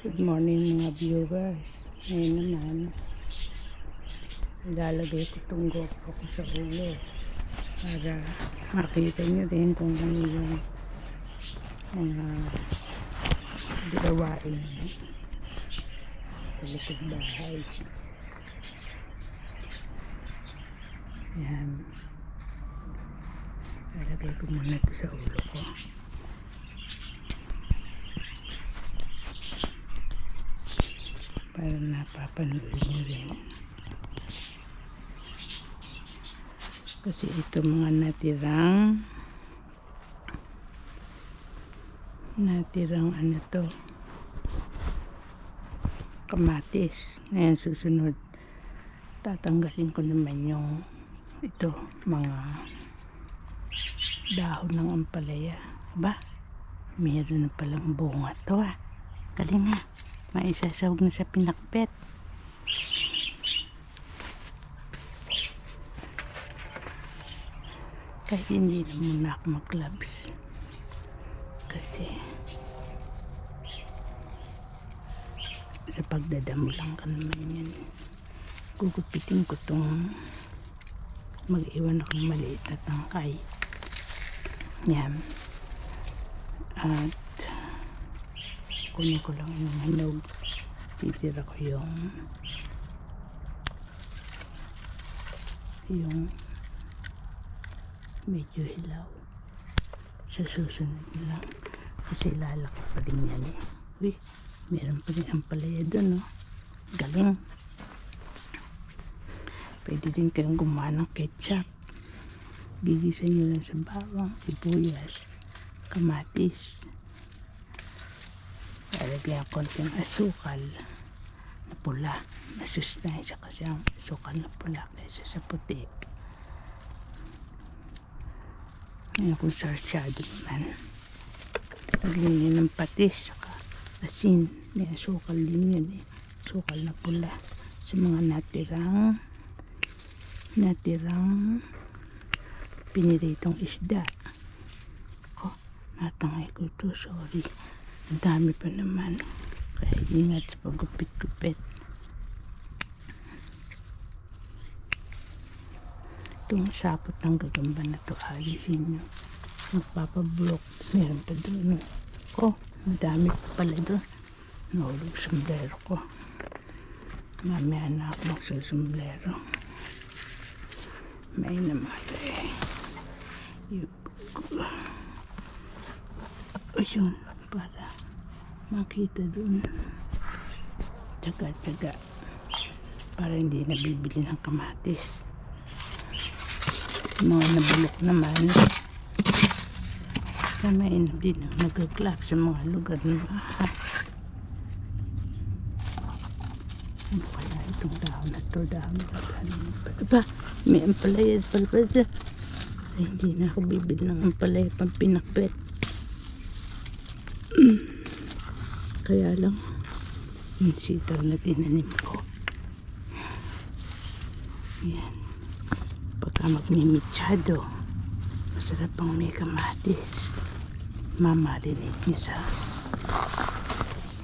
Good morning mga viewers. Ngayon naman, ilalagay ko itong GoPro ko sa ulo para makita nyo din kung ano yung mga gawain sa likod bahay. Yan. Ilalagay ko muna ito sa ulo ko. Para napapanood nyo rin. Kasi ito mga natirang ano to, kamatis. Ngayon susunod, tatanggalin ko naman yung ito, mga dahon ng ampalaya. Ba? Meron na palang bunga to ah. Galing nga. Maisasawag na sa pinakpet. Kahit hindi na muna ako mag-gloves. Kasi sa pagdadamo lang ka naman yan. Gugupitin ko itong mag-iwan akong maliit na tangkay. Yan. At kunin ko lang yung hinog. Titira ko yung medyo hilaw. Sa susunod lang. Kasi lalaki pa rin yan eh. Uy, meron pa rin ampalaya doon oh. Galing. Pwede din kayong gumawa ng ketchup. Gigisa nyo lang sa bawang, sibuyas, kamatis. Lalagyan konting asukal na pula. Masustansya kasi ang asukal na pula kaysa sa puti. Ngayon kung sarsyado naman, lagyan nyo ng patis saka asin. May asukal din yun eh. Asukal na pula. Sa mga natirang piniritong isda. Natangay ko ito, sorry. Ang dami pa naman. Kaya ingat sa paggupit-gupit. Itong sapot ng gagamba na ito, alisin nyo. Magpapablock. Meron pa doon. Madami pa pala doon. Nahulog sombrero ko. Mamaya na ako magsusombrero. May namatay. Ayun, para makita dun. Tsaga-tsaga. Para hindi nabibili ng kamatis. Mga nabulok naman. Kaya may din nagaglap sa mga lugar na bahay. Ano kaya itong dahon na ito? Aba, may ampalaya pala. Hindi na ako bibili ng ampalaya pang pinakpet. Kaya lang yung sitaw na tinanim ko, yan, pagka magmimichado, masarap pang may kamatis. Mamarinig nyo sa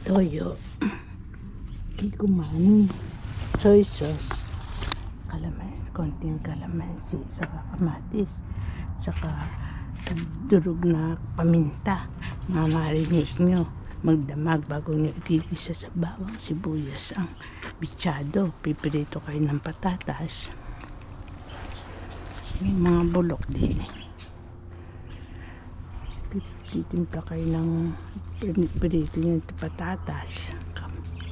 toyo, kikumani, soy sauce, kalamansi, konting kalamansi, saka kamatis, saka durog na paminta. Mamarinig nyo, magdamag bago nyo igigisa sa bawang, sibuyas ang bichado. Pipirito kayo ng patatas. May mga bulok din. Titimpla kayo ng pirito nyo ng patatas,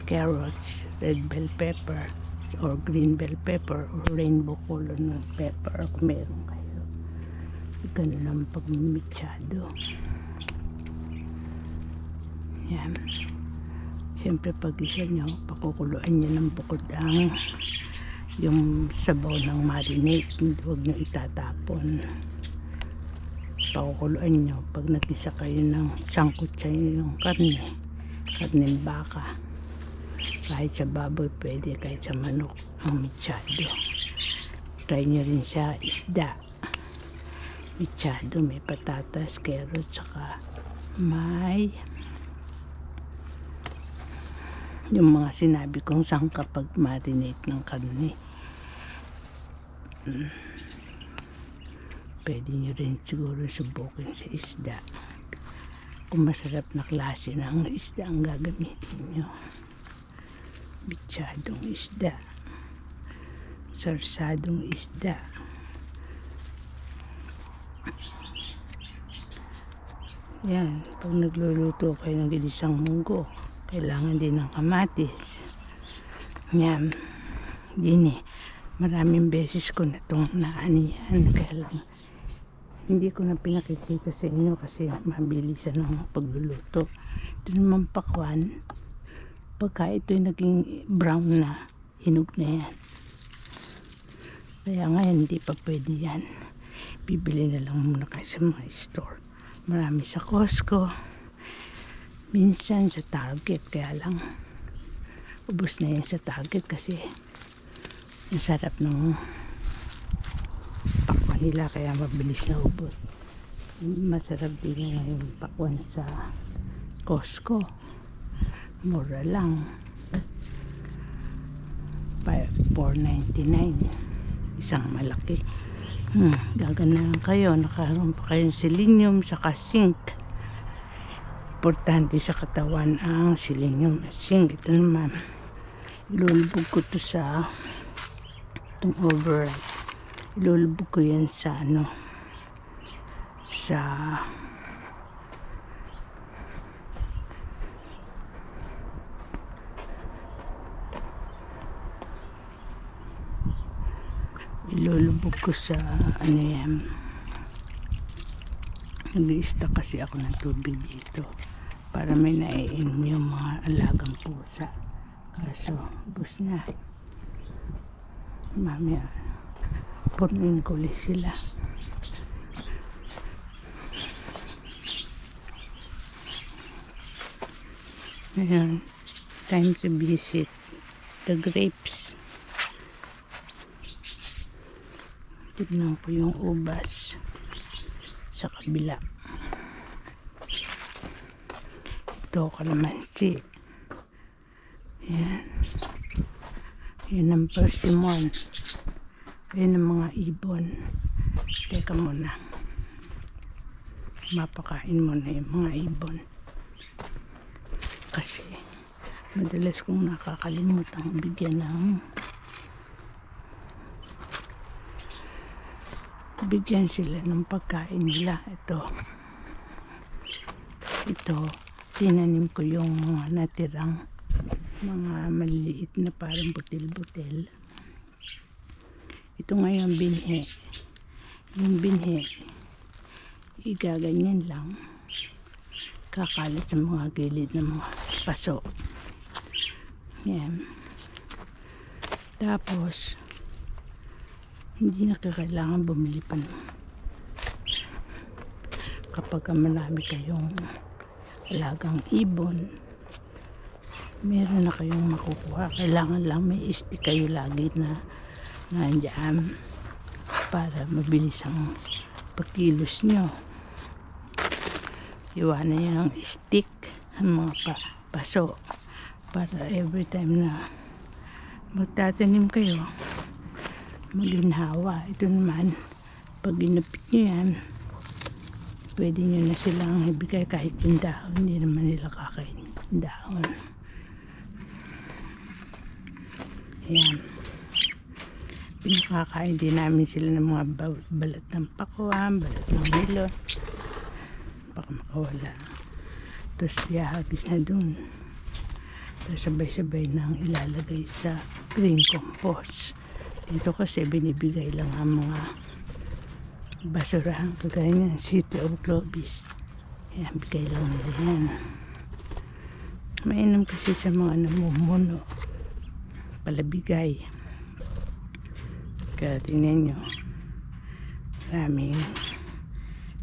carrots, red bell pepper, or green bell pepper, or rainbow color ng pepper kung meron kayo. Ganun ang pagmimichado. Yan. Siyempre pag isa nyo, pakukuluan nyo ng bukod ang yung sabaw ng marinade. Huwag nyo itatapon. Pakukuluan nyo. Pag nagisa kayo ng sangkutsa yung karneng baka. Kahit sa baboy pwede, kahit sa manok ang michado. Try nyo rin sa isda. Michado, may patatas, carrots, saka may yung mga sinabi kong sangkap pag marinate ng karne. Pwede nyo rin siguro subukin sa isda. Kung masarap na klase ng isda ang gagamitin nyo. Bitsadong isda. Sarsadong isda. Yan, pag nagluluto kayo ng ginisang munggo, kailangan din ng kamatis. Yan, din maraming beses ko na itong naanihan, kaya lang hindi ko na pinakikita sa inyo kasi mabilisan ng pagluluto. Ito naman pakwan, pagka ito'y naging brown na, hinog na yan. Kaya ngayon hindi pa pwede yan. Bibili na lang muna kayo sa mga store. Marami sa Costco, minsan sa Target, kaya lang ubos na yan sa Target kasi ang sarap ng pakwan nila, kaya mabilis na ubos. Masarap din na yung pakwan sa Costco, mura lang, $4.99 isang malaki. Gaganahan kayo, nakaroon pa kayong selenium saka zinc. Importante sa katawan ang selenium at zinc. Ito naman, ilulubog ko to sa itong override. Ilulubog ko yan sa ilulubog ko sa yan. Nag-i-stock kasi ako ng tubig dito para may naiinom yung mga alagang pusa. Kaso ubos na. Mamaya punuin ko ulit sila. Ayan, time to visit the grapes. Tignan ko yung ubas sa kabila. Ito, kalamansi. Ayan. Yan ang persimmon. Yan ang mga ibon. Teka muna. Mapakain mo na yung mga ibon. Kasi madalas kong nakakalimutang bigyan sila ng pagkain nila. Ito tinanim ko yung mga natirang mga maliliit na parang butil-butil. Ito ngayon binhi. Yung binhi igaganyan lang, kakalat sa mga gilid ng mga paso. Yan. Tapos hindi na kailangan bumili pa kapag marami kayong alagang ibon, meron na kayong makukuha. Kailangan lang may stick kayo lagi na nandiyan para mabilis ang pagkilos nyo. Iwanan nyo ng stick ang mga paso para every time na magtatanim kayo maginhawa. Ito naman, pag ginapit nyo yan, pwede nyo na silang ibigay kahit yung dahon, hindi naman nila kakain yung dahon. Ayan, pinakakain din namin sila ng mga balat ng pakwan, balat ng melon, baka makawala. Tapos ihagis na dun, tapos sabay-sabay nang ilalagay sa green compost. Dito kasi binibigay lang ang mga basurahan kagaya ng City of Globis. Ayan, bigay lang nila yan. Mainam kasi sa mga namumuno palabigay. Kaya tingnan nyo, maraming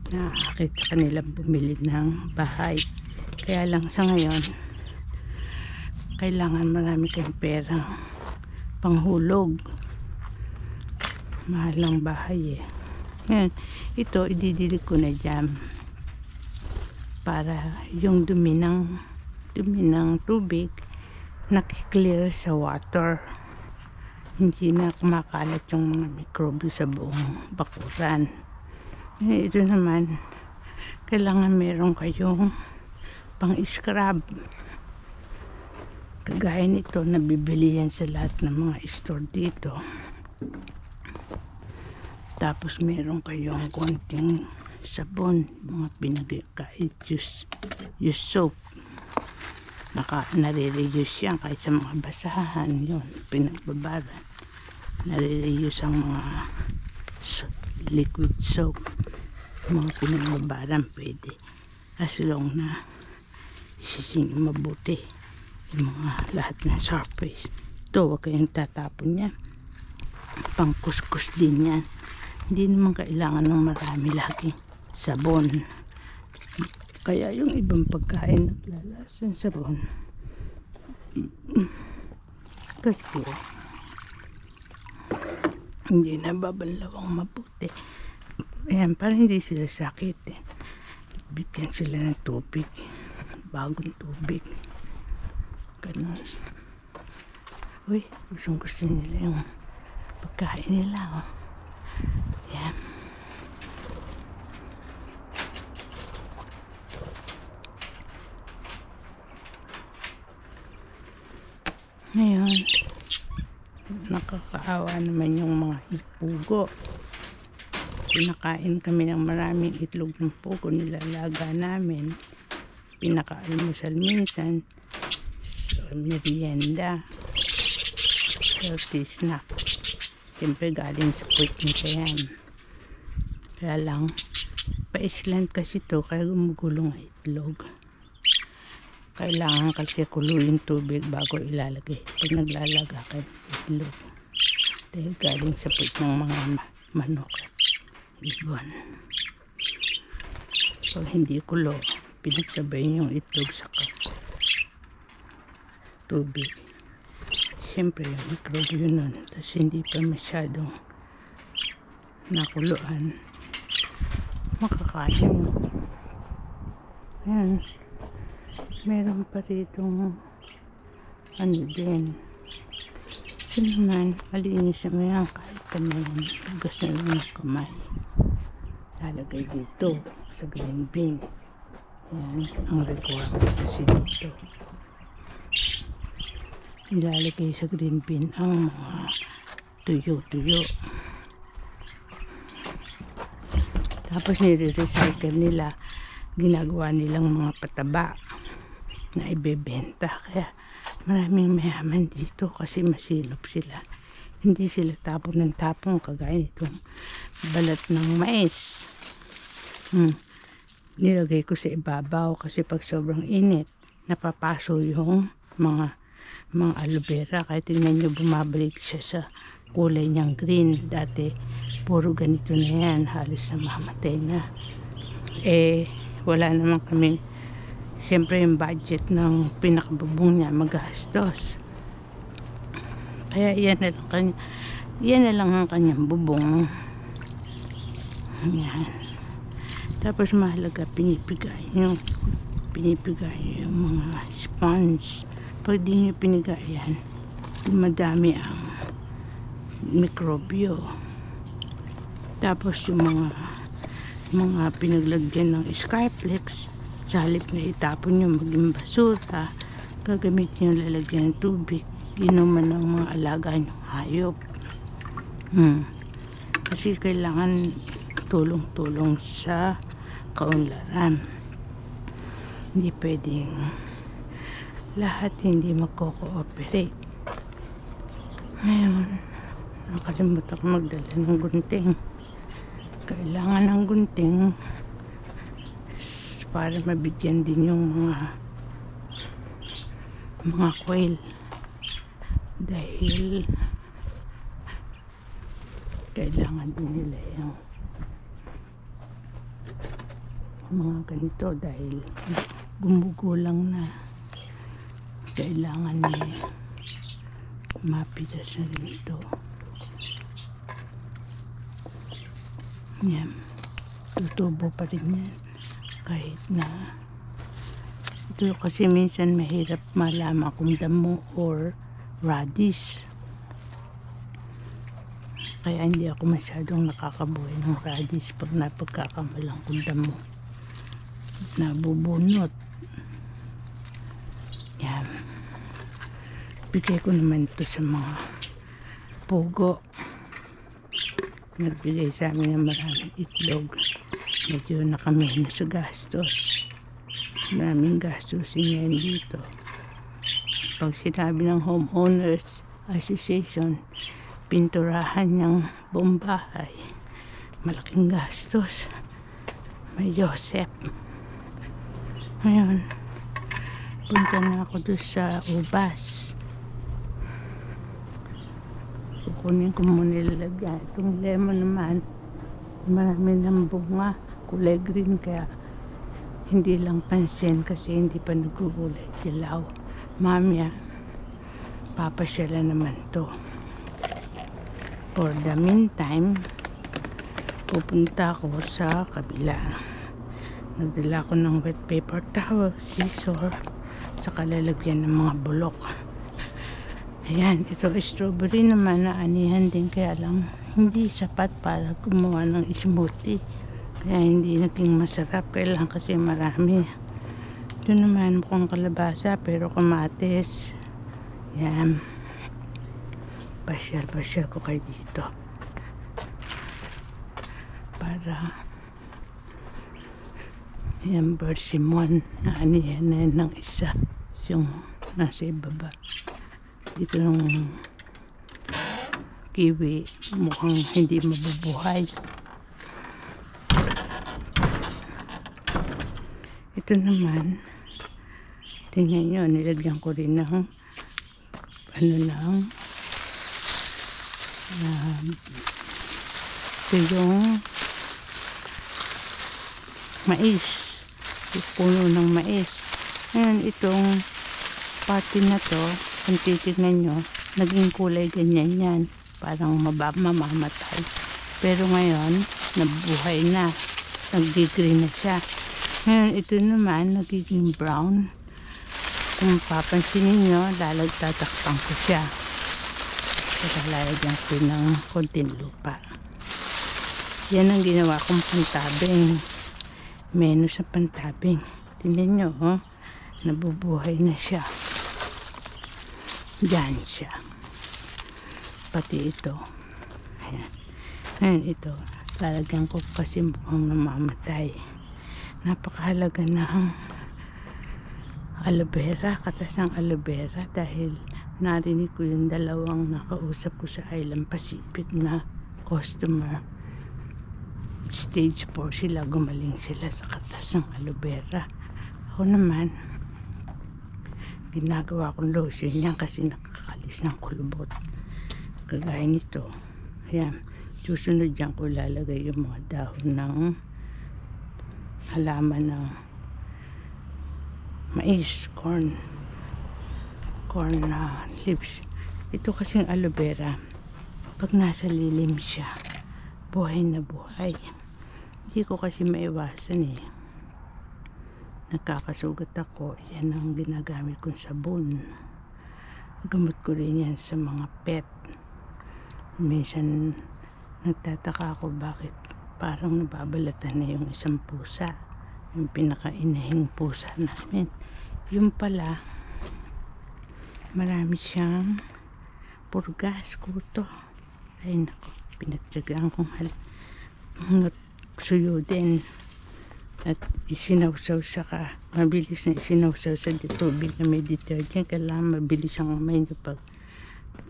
nakakit sa kanilang bumili ng bahay. Kaya lang sa ngayon kailangan marami kayong perang panghulog. Mahal ng bahay Ngayon, ito ididilig ko na dyan para yung dumi ng tubig nakiklear sa water. Hindi na kumakalat yung mga mikrobyo sa buong bakuran. Ito naman, kailangan meron kayong pang-scrub. Kagaya nito, nabibili yan sa lahat ng mga store dito. Tapos meron kayong konting sabon, mga pinagkait use soap. Nare-reuse yan kahit sa mga basahan yun, pinagbabaran. Nare-reuse ang mga liquid soap, mga pinagbabaran pwede as long na sising mabuti yung mga lahat ng surface. Ito, huwag kayong tatapon yan, pang kuskus din yan. Hindi naman kailangan ng marami laging sabon. Kaya yung ibang pagkain naglalasan sabon kasi hindi nababanlawang mabuti. Ayan, para hindi sila sakitin, bigyan sila ng tubig, bagong tubig, ganun. Uy, gusto nila yung pagkain nila, oh. Ayan. Ngayon, nakakaawa naman yung mga pugo. Pinakain kami ng maraming itlog ng pugo, nilalaga namin. Pinaka-almusal minsan, merienda, healthy snack. Siyempre galing sa puwit nito yan. Kaya lang, pa-island kasi to, kaya gumugulong ang itlog. Kailangan kasi kuluin tubig bago ilalagay. Pag naglalaga kayo itlog, dahil galing sa puwit ng mga manok, ibon. So hindi kulo, pinagsabay yung itlog sa tubig. Siyempre yung mikrobyo nun, tapos hindi pa masyadong nakuluan, makakain mo. Ayan, meron pa ritong ano din. Ito naman, malinis naman yan kahit kamay. Hugas na lang ng kamay. Lalagay dito sa green bin. Yan, ang requirement kasi dito. Ilalagay sa green bin ang mga tuyo-tuyo. Tapos nire-recycle nila, ginagawa nilang mga pataba na ibebenta. Kaya maraming mayaman dito kasi masinop sila. Hindi sila tapon ng tapon kagaya nitong balat ng mais. Nilagay ko sa ibabaw kasi pag sobrang init, napapaso yung mga aloe vera. Kaya tingnan nyo, bumabalik siya sa kulay niyang green. Dati puro ganito na yan, halos namamatay na. Wala naman kaming, siyempre yung budget ng pinakabubong niya magastos. Kaya yan na lang ang kanyang bubong. Yan. Tapos mahalaga, pinipigay yung mga sponge. Pag di nyo pinigayan, madami ang mikrobyo. Tapos yung mga pinaglagyan ng Skyflex, sa halip na itapon nyo maging basura, gagamitin yung lalagyan ng tubig, inuman ng mga alaga nyong hayop. Kasi kailangan tulong-tulong sa kaunlaran. Hindi pwedeng lahat hindi magko-cooperate. Ngayon, nakalimutan ko magdala ng gunting. Kailangan ng gunting para mabigyan din yung mga quail. Dahil kailangan din nila yung mga ganito dahil gumugulang na. Kailangan niya mapitas na ganito. Yan, tutubo pa rin yan kahit na Ito kasi minsan mahirap malaman kung damo or radish. Kaya hindi ako masyadong nakakabuhay ng radish pag napagkakamalang kung damo. Nabubunot. Yan. Bigay ko naman ito sa mga pugo. Nagbigay sa amin ng maraming itlog. Medyo nakameno sa gastos. Maraming gastusin yan dito. Pag sinabi ng homeowners association, pinturahan ng buong bahay, malaking gastos. May Joseph. Ngayon, punta na ako doon sa ubas. Kukunin ko muna nilalagyan. Itong lemon naman, marami ng bunga, kulay green, kaya hindi lang pansin kasi hindi pa nagugulay dilaw. Mamaya papasyala naman to. For the meantime, pupunta ako sa kabila. Nagdala ko ng wet paper towel, scissor, saka lalagyan ng mga bulok. Ayan, ito strawberry naman na anihan din, kaya lang hindi sapat para gumawa ng smoothie. Kaya hindi naging masarap. Kailangan kasi marami. Ito naman mukhang kalabasa pero kamatis. Yan. Pasyal ko kayo dito. Para yan, persimmon. Naanihan na yan ng isa. Yung nasa ibaba. Dito ng kiwi. Mukhang hindi mabubuhay. Ito naman, tingnan nyo, nilagyan ko rin ng ito yung mais, yung puno ng mais. Ngayon, itong pati na to, kung titignan nyo, naging kulay ganyan yan, parang mamamatay. Pero ngayon, nabuhay na, nag-green na siya. Ngayon, ito naman, nagiging brown. Kung papansinin nyo, tatakpan ko siya. Lalagyan ko ng konting lupa. Yan ang ginawa kong pantabing. Menu sa pantabing. Tingnan nyo, oh, nabubuhay na siya. Diyan siya. Pati ito. Ayan. Ngayon, ito, lalagyan ko kasi mukhang namamatay. Napakahalaga ng aloe vera, katas ng aloe vera, dahil narinig ko yung dalawang nakausap ko sa Island Pacific na customer. Stage 4 sila, gumaling sila sa katas ng aloe vera. Ako naman, ginagawa kong lotion yan kasi nakakalis ng kulubot. Kagaya nito. Ayan. Susunod dyan ko lalagay yung mga dahon ng halaman ng mais, corn leaves. Ito kasing aloe vera, pag nasa lilim siya, buhay na buhay. Hindi ko kasi maiwasan nagkakasugat ako. Yan ang ginagamit kong sabon. Gamot ko rin yan sa mga pet. Minsan nagtataka ako bakit parang nababalatan na yung isang pusa, yung pinakainahing pusa namin. Yung pala, marami siyang purgas, kuto. Ay nako, pinagtsagaan kong suyudin at isinawsaw saka mabilis na isinawsaw sa tubig na may detergent. Kailangan mabilis ang umay nyo pag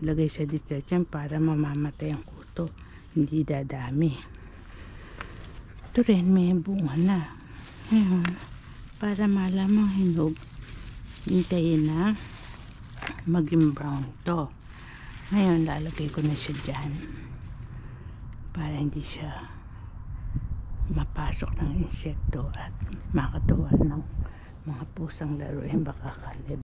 lagay sa detergent para mamamatay ang kuto, hindi dadami. Ito rin may bunga na. Ngayon, para malamang hinog, hintayin na maging brown to. Ngayon, lalagay ko na siya dyan para hindi siya mapasok ng insekto at makatuwa ng mga pusang laruin, baka kalib.